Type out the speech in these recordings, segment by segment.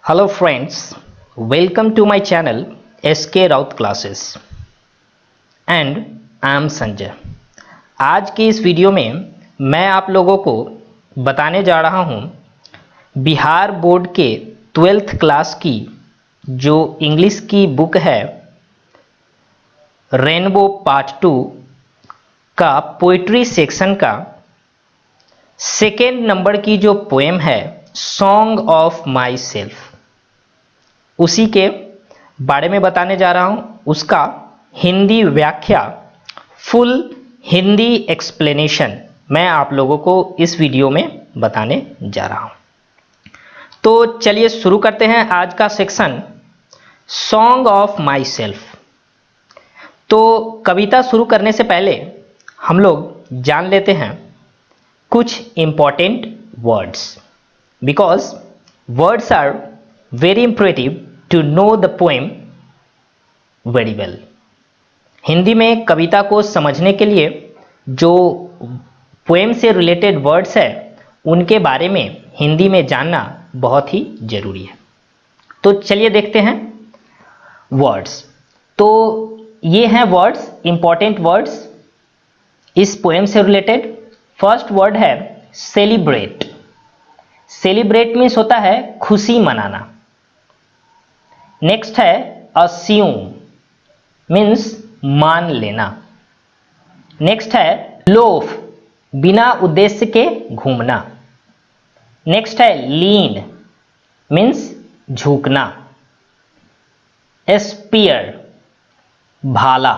Hello friends, welcome to my channel SK Raut Classes and I am Sanjay. आज की इस video में मैं आप लोगों को बताने जा रहा हूँ बिहार बोर्ड के 12th क्लास की जो इंग्लिश की बुक है रेनबो पार्ट 2 का पोइट्री सेक्शन का सेकेंड नंबर की जो पोएम है सॉन्ग ऑफ माई सेल्फ, उसी के बारे में बताने जा रहा हूँ। उसका हिंदी व्याख्या, फुल हिंदी एक्सप्लेनेशन मैं आप लोगों को इस वीडियो में बताने जा रहा हूँ। तो चलिए शुरू करते हैं आज का section song of my self. तो कविता शुरू करने से पहले हम लोग जान लेते हैं कुछ important words, because words are very imperative to know the poem very well। Hindi में कविता को समझने के लिए जो पोएम से रिलेटेड वर्ड्स है उनके बारे में हिंदी में जानना बहुत ही जरूरी है। तो चलिए देखते हैं वर्ड्स। तो ये हैं वर्ड्स, इंपॉर्टेंट वर्ड्स इस पोएम से रिलेटेड। फर्स्ट वर्ड है सेलिब्रेट। सेलिब्रेट मीन्स होता है खुशी मनाना। नेक्स्ट है अस्यूम, मीन्स मान लेना। नेक्स्ट है लोफ, बिना उद्देश्य के घूमना। नेक्स्ट है लीन, मीन्स झुकना। स्पीयर, भाला।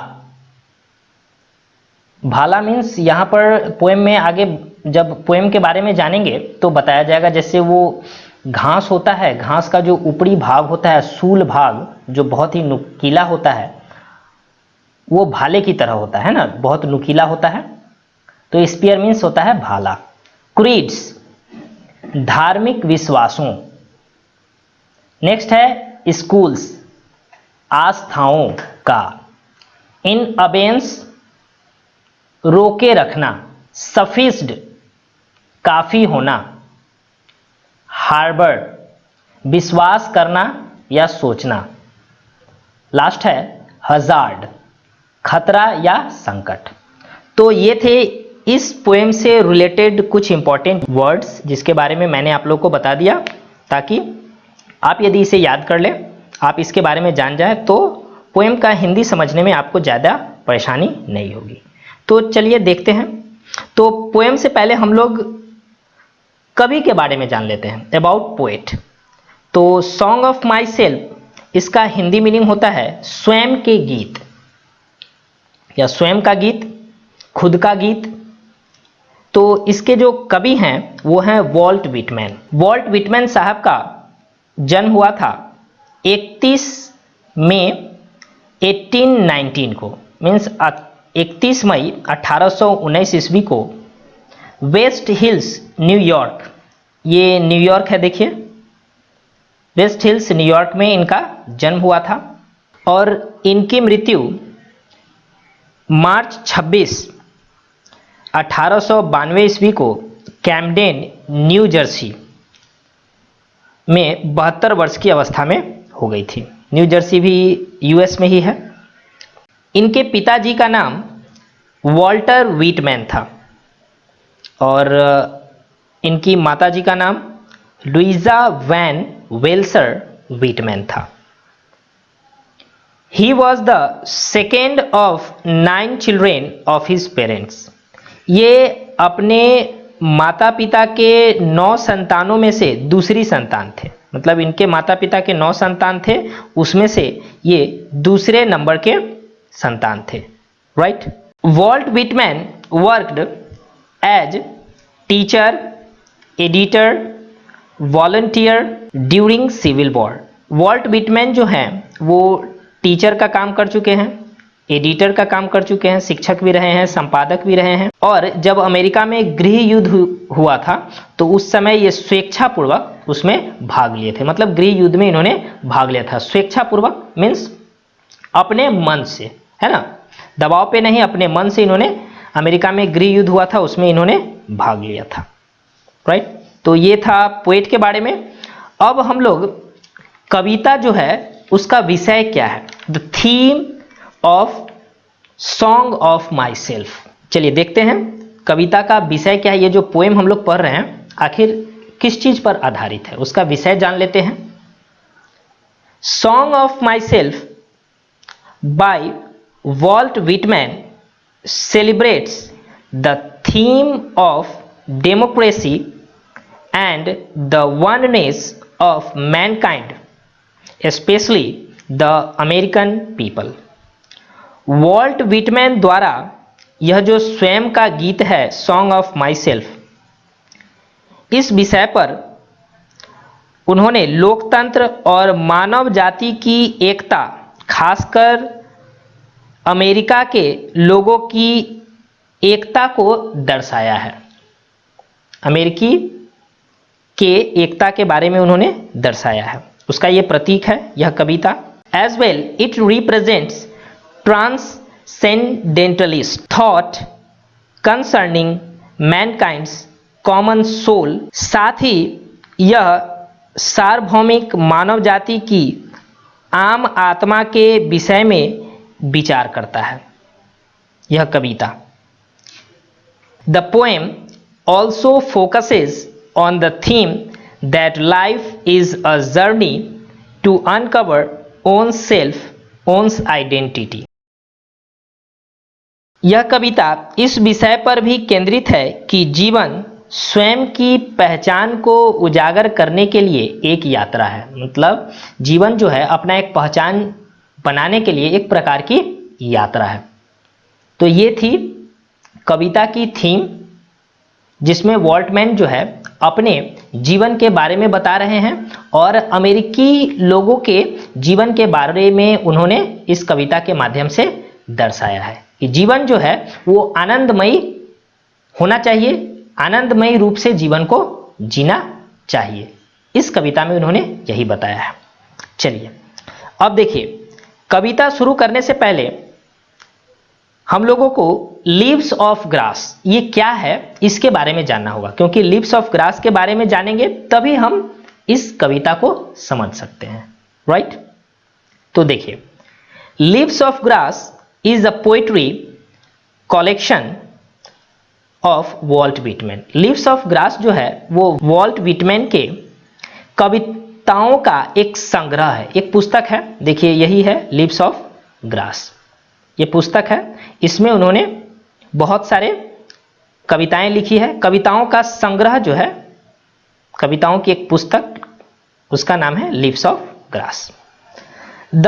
भाला मीन्स यहां पर पोएम में आगे जब पोएम के बारे में जानेंगे तो बताया जाएगा, जैसे वो घास होता है, घास का जो ऊपरी भाग होता है, सूल भाग जो बहुत ही नुकीला होता है, वो भाले की तरह होता है ना, बहुत नुकीला होता है। तो स्पीयर मीन्स होता है भाला। क्रीड्स, धार्मिक विश्वासों। नेक्स्ट है स्कूल्स, आस्थाओं का। इन अबेंस, रोके रखना। सफिस्ड, काफी होना। हार्बर, विश्वास करना या सोचना। लास्ट है हजार्ड, खतरा या संकट। तो ये थे इस पोएम से रिलेटेड कुछ इंपॉर्टेंट वर्ड्स जिसके बारे में मैंने आप लोग को बता दिया, ताकि आप यदि इसे याद कर लें, आप इसके बारे में जान जाए तो पोएम का हिंदी समझने में आपको ज़्यादा परेशानी नहीं होगी। तो चलिए देखते हैं। तो पोएम से पहले हम लोग कवि के बारे में जान लेते हैं, अबाउट पोएट। तो सॉन्ग ऑफ माई सेल्फ, इसका हिंदी मीनिंग होता है स्वयं के गीत या स्वयं का गीत, खुद का गीत। तो इसके जो कवि हैं वो हैं वॉल्ट विटमैन। वॉल्ट विटमैन साहब का जन्म हुआ था 31 मई 1819 को, मीन्स 31 मई 1819 ईस्वी को वेस्ट हिल्स न्यूयॉर्क, ये न्यूयॉर्क है देखिए, वेस्ट हिल्स न्यूयॉर्क में इनका जन्म हुआ था। और इनकी मृत्यु मार्च 26 1892 ईस्वी को कैम्डेन न्यू जर्सी में 72 वर्ष की अवस्था में हो गई थी। न्यू जर्सी भी यूएस में ही है। इनके पिताजी का नाम वॉल्टर विटमैन था और इनकी माताजी का नाम लुइजा वैन वेल्सर विटमैन था। He was the second of 9 children of his parents. ये अपने माता पिता के 9 संतानों में से दूसरी संतान थे, मतलब इनके माता पिता के 9 संतान थे, उसमें से ये दूसरे नंबर के संतान थे, right. Walt Whitman worked as teacher, editor, volunteer during civil war. Walt Whitman जो हैं वो टीचर का काम कर चुके हैं, एडिटर का काम कर चुके हैं, शिक्षक भी रहे हैं, संपादक भी रहे हैं। और जब अमेरिका में गृह युद्ध हुआ था तो उस समय ये स्वेच्छापूर्वक उसमें भाग लिए थे, मतलब गृह युद्ध में इन्होंने भाग लिया था। स्वेच्छापूर्वक मीन्स अपने मन से, है ना, दबाव पे नहीं, अपने मन से इन्होंने, अमेरिका में गृह युद्ध हुआ था उसमें इन्होंने भाग लिया था, राइट। तो ये था पोएट के बारे में। अब हम लोग कविता जो है उसका विषय क्या है? The theme of song of my self. चलिए देखते हैं कविता का विषय क्या है। ये जो पोएम हम लोग पढ़ रहे हैं आखिर किस चीज पर आधारित है, उसका विषय जान लेते हैं। Song of my self bye Walt Whitman celebrates the theme of democracy and the oneness of mankind, especially the American people. Walt Whitman द्वारा यह जो स्वयं का गीत है सॉन्ग ऑफ माई सेल्फ, इस विषय पर उन्होंने लोकतंत्र और मानव जाति की एकता, खासकर अमेरिका के लोगों की एकता को दर्शाया है। अमेरिकी के एकता के बारे में उन्होंने दर्शाया है, उसका यह प्रतीक है यह कविता। As well it represents transcendentalist thought concerning mankind's common soul. साथ ही यह सार्वभौमिक मानव जाति की आम आत्मा के विषय में विचार करता है यह कविता। The poem also focuses on the theme that life is a journey to uncover own self, one's identity. यह कविता इस विषय पर भी केंद्रित है कि जीवन स्वयं की पहचान को उजागर करने के लिए एक यात्रा है। मतलब जीवन जो है अपना एक पहचान बनाने के लिए एक प्रकार की यात्रा है। तो ये थी कविता की थीम, जिसमें वॉल्टमैन जो है अपने जीवन के बारे में बता रहे हैं और अमेरिकी लोगों के जीवन के बारे में उन्होंने इस कविता के माध्यम से दर्शाया है कि जीवन जो है वो आनंदमयी होना चाहिए, आनंदमयी रूप से जीवन को जीना चाहिए। इस कविता में उन्होंने यही बताया है। चलिए अब देखिए, कविता शुरू करने से पहले हम लोगों को लीव्स ऑफ ग्रास ये क्या है इसके बारे में जानना होगा, क्योंकि लीव्स ऑफ ग्रास के बारे में जानेंगे तभी हम इस कविता को समझ सकते हैं, राइट। तो देखिए, leaves of grass is a poetry collection of Walt Whitman. Leaves of grass जो है वो वॉल्ट विटमैन के कविताओं का एक संग्रह है, एक पुस्तक है। देखिए यही है लीव्स ऑफ ग्रास, ये पुस्तक है। इसमें उन्होंने बहुत सारे कविताएं लिखी है। कविताओं का संग्रह जो है, कविताओं की एक पुस्तक, उसका नाम है leaves of grass. The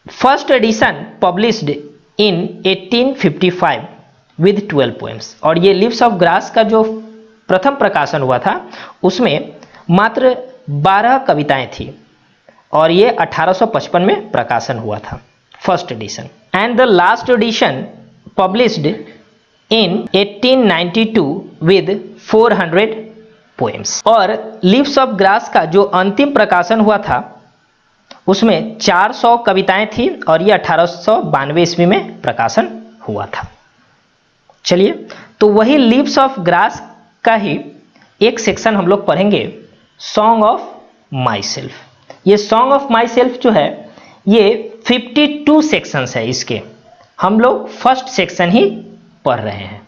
first edition published in 1855 with 12 poems. और ये लीव्स ऑफ ग्रास का जो प्रथम प्रकाशन हुआ था उसमें मात्र 12 कविताएं थी और ये 1855 में प्रकाशन हुआ था, first edition. And the last addition published in 1892 with 400 poems. और लीव्स ऑफ ग्रास का जो अंतिम प्रकाशन हुआ था उसमें 400 कविताएं थी और ये 1892 ईस्वी में प्रकाशन हुआ था। चलिए, तो वही लीव्स ऑफ ग्रास का ही एक सेक्शन हम लोग पढ़ेंगे, सॉन्ग ऑफ माई सेल्फ। ये सॉन्ग ऑफ माई सेल्फ जो है ये 52 सेक्शंस है, इसके हम लोग फर्स्ट सेक्शन ही पढ़ रहे हैं।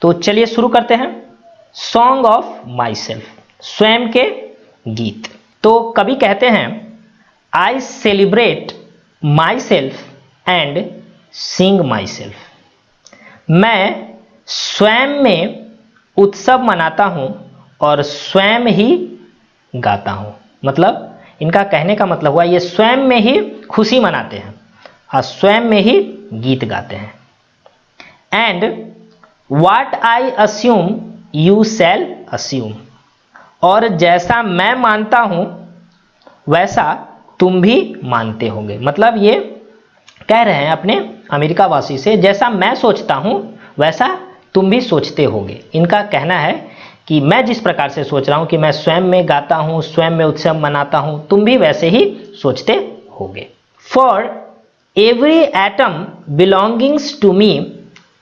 तो चलिए शुरू करते हैं। सॉन्ग ऑफ माई सेल्फ, स्वयं के गीत। तो कवि कहते हैं, I celebrate my self and Singh my self. मैं स्वयं में उत्सव मनाता हूं और स्वयं ही गाता हूं। मतलब इनका कहने का मतलब हुआ ये स्वयं में ही खुशी मनाते हैं और स्वयं में ही गीत गाते हैं। And what I assume you shall assume. और जैसा मैं मानता हूं वैसा तुम भी मानते होंगे। मतलब ये कह रहे हैं अपने अमेरिका वासी से, जैसा मैं सोचता हूं वैसा तुम भी सोचते होगे। इनका कहना है कि मैं जिस प्रकार से सोच रहा हूं कि मैं स्वयं में गाता हूं, स्वयं में उत्सव मनाता हूं, तुम भी वैसे ही सोचते होगे। For every atom belongings to me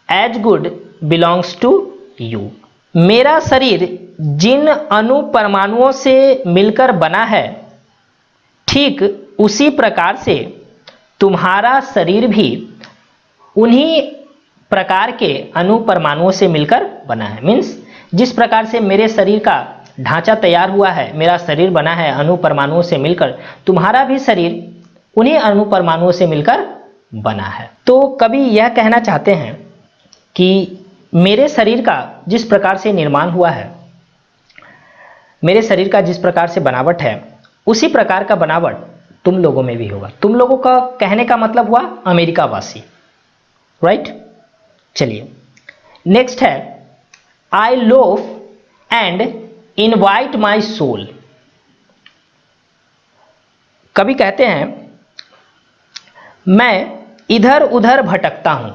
as good belongs to you. मेरा शरीर जिन अणु परमाणुओं से मिलकर बना है ठीक उसी प्रकार से तुम्हारा शरीर भी उन्हीं प्रकार के अणु परमाणुओं से मिलकर बना है। मीन्स जिस प्रकार से मेरे शरीर का ढांचा तैयार हुआ है, मेरा शरीर बना है अणु परमाणुओं से मिलकर, तुम्हारा भी शरीर उन्हीं अणु परमाणुओं से मिलकर बना है। तो कवि यह कहना चाहते हैं कि मेरे शरीर का जिस प्रकार से निर्माण हुआ है, मेरे शरीर का जिस प्रकार से बनावट है, उसी प्रकार का बनावट तुम लोगों में भी होगा। तुम लोगों का कहने का मतलब हुआ अमेरिका वासी, राइट। चलिए नेक्स्ट है, I loaf and invite my soul. कवि कहते हैं मैं इधर उधर भटकता हूं,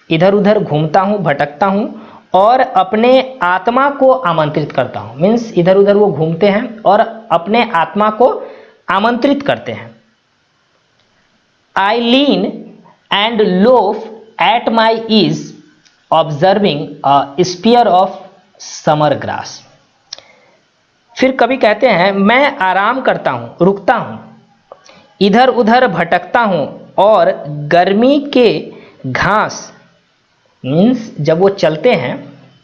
इधर उधर घूमता हूं, भटकता हूं और अपने आत्मा को आमंत्रित करता हूं। मीन्स इधर उधर वो घूमते हैं और अपने आत्मा को आमंत्रित करते हैं। I lean and loaf at my ease observing a spear of summer grass. फिर कवि कहते हैं मैं आराम करता हूं, रुकता हूं, इधर उधर भटकता हूं और गर्मी के घास, मीन्स जब वो चलते हैं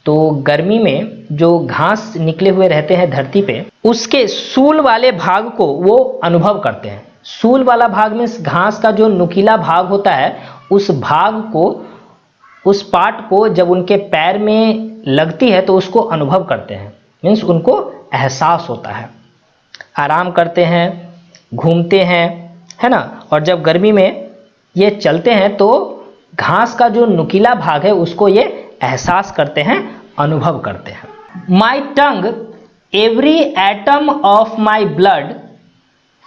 तो गर्मी में जो घास निकले हुए रहते हैं धरती पे, उसके सूल वाले भाग को वो अनुभव करते हैं। सूल वाला भाग मीन्स घास का जो नुकीला भाग होता है, उस भाग को, उस पार्ट को जब उनके पैर में लगती है तो उसको अनुभव करते हैं। मीन्स उनको एहसास होता है। आराम करते हैं, घूमते हैं, है ना। और जब गर्मी में ये चलते हैं तो घास का जो नुकीला भाग है उसको ये एहसास करते हैं, अनुभव करते हैं। My tongue every atom of my blood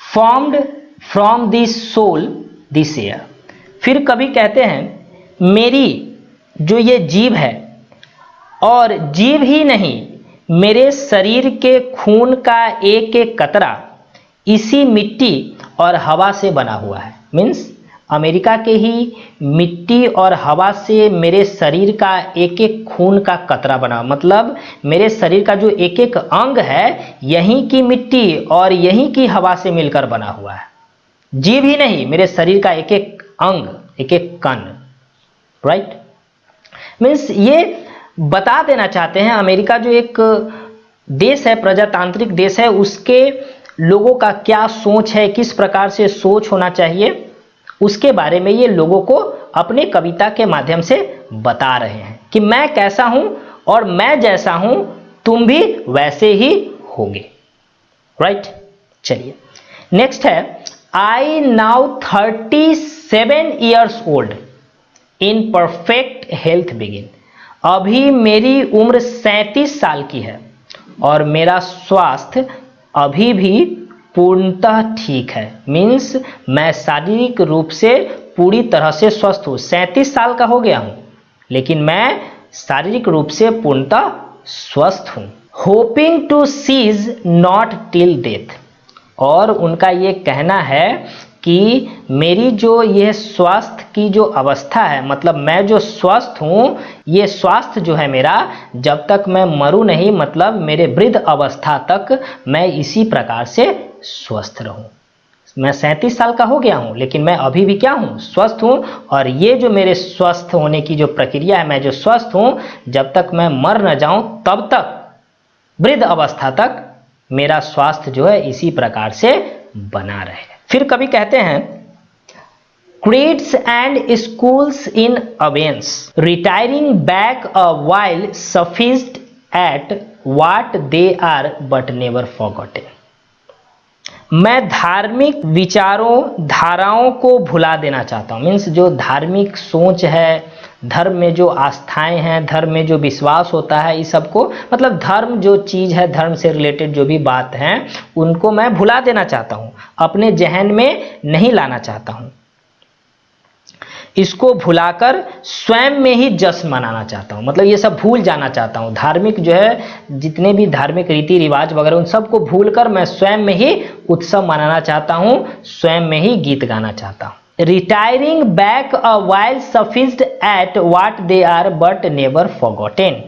formed from this soil this air. फिर कभी कहते हैं मेरी जो ये जीभ है, और जीभ ही नहीं मेरे शरीर के खून का एक एक कतरा इसी मिट्टी और हवा से बना हुआ है। मीन्स अमेरिका के ही मिट्टी और हवा से मेरे शरीर का एक एक खून का कतरा बना, मतलब मेरे शरीर का जो एक एक अंग है यहीं की मिट्टी और यहीं की हवा से मिलकर बना हुआ है। जीभ ही नहीं, मेरे शरीर का एक एक अंग, एक एक कण, राइट। मीन्स ये बता देना चाहते हैं अमेरिका जो एक देश है, प्रजातांत्रिक देश है, उसके लोगों का क्या सोच है, किस प्रकार से सोच होना चाहिए, उसके बारे में ये लोगों को अपने कविता के माध्यम से बता रहे हैं कि मैं कैसा हूं और मैं जैसा हूं तुम भी वैसे ही होगे, राइट। चलिए नेक्स्ट है, I now 37 years old in perfect health begin. अभी मेरी उम्र 37 साल की है और मेरा स्वास्थ्य अभी भी पूर्णतः ठीक है। मीन्स मैं शारीरिक रूप से पूरी तरह से स्वस्थ हूँ। 37 साल का हो गया हूँ लेकिन मैं शारीरिक रूप से पूर्णतः स्वस्थ हूँ। Hoping to cease not till death. और उनका ये कहना है कि मेरी जो यह स्वास्थ्य की जो अवस्था है, मतलब मैं जो स्वस्थ हूँ, ये स्वास्थ्य जो है मेरा, जब तक मैं मरूं नहीं, मतलब मेरे वृद्ध अवस्था तक मैं इसी प्रकार से स्वस्थ रहूं। मैं 37 साल का हो गया हूं लेकिन मैं अभी भी क्या हूं, स्वस्थ हूं। और ये जो मेरे स्वस्थ होने की जो प्रक्रिया है, मैं जो स्वस्थ हूं, जब तक मैं मर न जाऊं तब तक, वृद्ध अवस्था तक मेरा स्वास्थ्य जो है इसी प्रकार से बना रहे। फिर कभी कहते हैं, creeds and schools in abeyance, retiring back a while sufficed at what they are but never forgotten। मैं धार्मिक विचारों, धाराओं को भुला देना चाहता हूँ। मीन्स जो धार्मिक सोच है, धर्म में जो आस्थाएं हैं, धर्म में जो विश्वास होता है, इस सबको, मतलब धर्म जो चीज़ है, धर्म से रिलेटेड जो भी बात हैं, उनको मैं भुला देना चाहता हूँ, अपने जहन में नहीं लाना चाहता हूँ। इसको भुलाकर स्वयं में ही जश्न मनाना चाहता हूँ, मतलब ये सब भूल जाना चाहता हूँ। धार्मिक जो है, जितने भी धार्मिक रीति रिवाज वगैरह, उन सबको भूलकर मैं स्वयं में ही उत्सव मनाना चाहता हूँ, स्वयं में ही गीत गाना चाहता हूँ। Retiring back a while sufficed at what they are but never forgotten.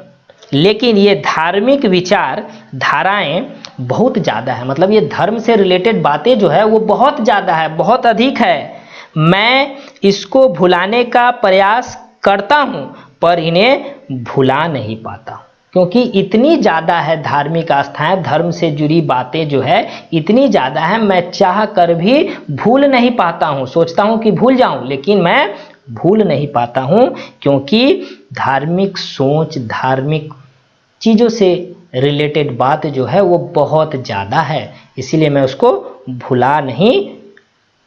लेकिन ये धार्मिक विचार, धाराएं बहुत ज़्यादा है, मतलब ये धर्म से रिलेटेड बातें जो है वो बहुत ज़्यादा है, बहुत अधिक है। मैं इसको भुलाने का प्रयास करता हूँ पर इन्हें भुला नहीं पाता, क्योंकि इतनी ज़्यादा है धार्मिक आस्थाएं, धर्म से जुड़ी बातें जो है इतनी ज़्यादा है, मैं चाह कर भी भूल नहीं पाता हूँ। सोचता हूँ कि भूल जाऊँ लेकिन मैं भूल नहीं पाता हूँ, क्योंकि धार्मिक सोच, धार्मिक चीज़ों से रिलेटेड बात जो है वो बहुत ज़्यादा है, इसीलिए मैं उसको भुला नहीं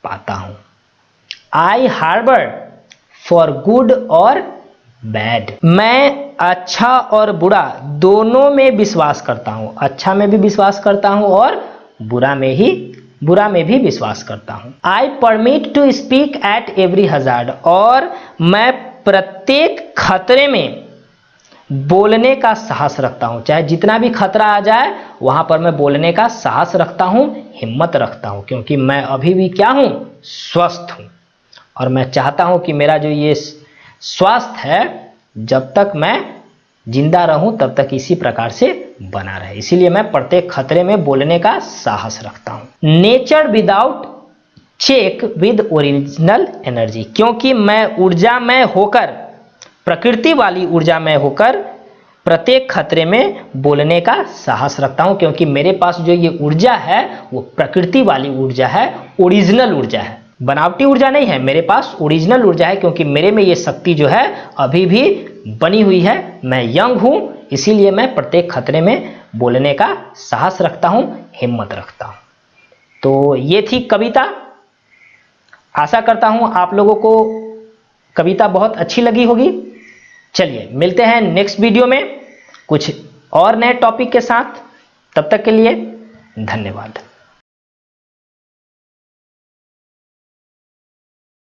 पाता हूँ। आई हार्बर फॉर गुड और बैड, मैं अच्छा और बुरा दोनों में विश्वास करता हूँ, अच्छा में भी विश्वास करता हूँ और बुरा में भी विश्वास करता हूँ। I permit to speak at every hazard, और मैं प्रत्येक खतरे में बोलने का साहस रखता हूँ, चाहे जितना भी खतरा आ जाए वहां पर मैं बोलने का साहस रखता हूँ, हिम्मत रखता हूँ, क्योंकि मैं अभी भी क्या हूँ, स्वस्थ हूँ। और मैं चाहता हूँ कि मेरा जो ये स्वास्थ्य है जब तक मैं जिंदा रहूं तब तक इसी प्रकार से बना रहे, इसीलिए मैं प्रत्येक खतरे में बोलने का साहस रखता हूं। Nature without check with original energy, क्योंकि मैं ऊर्जा में होकर, प्रकृति वाली ऊर्जा में होकर प्रत्येक खतरे में बोलने का साहस रखता हूं, क्योंकि मेरे पास जो ये ऊर्जा है वो प्रकृति वाली ऊर्जा है, ओरिजिनल ऊर्जा है, बनावटी ऊर्जा नहीं है, मेरे पास ओरिजिनल ऊर्जा है, क्योंकि मेरे में ये शक्ति जो है अभी भी बनी हुई है, मैं यंग हूं, इसीलिए मैं प्रत्येक खतरे में बोलने का साहस रखता हूं, हिम्मत रखता हूं। तो ये थी कविता। आशा करता हूं आप लोगों को कविता बहुत अच्छी लगी होगी। चलिए मिलते हैं नेक्स्ट वीडियो में कुछ और नए टॉपिक के साथ, तब तक के लिए धन्यवाद।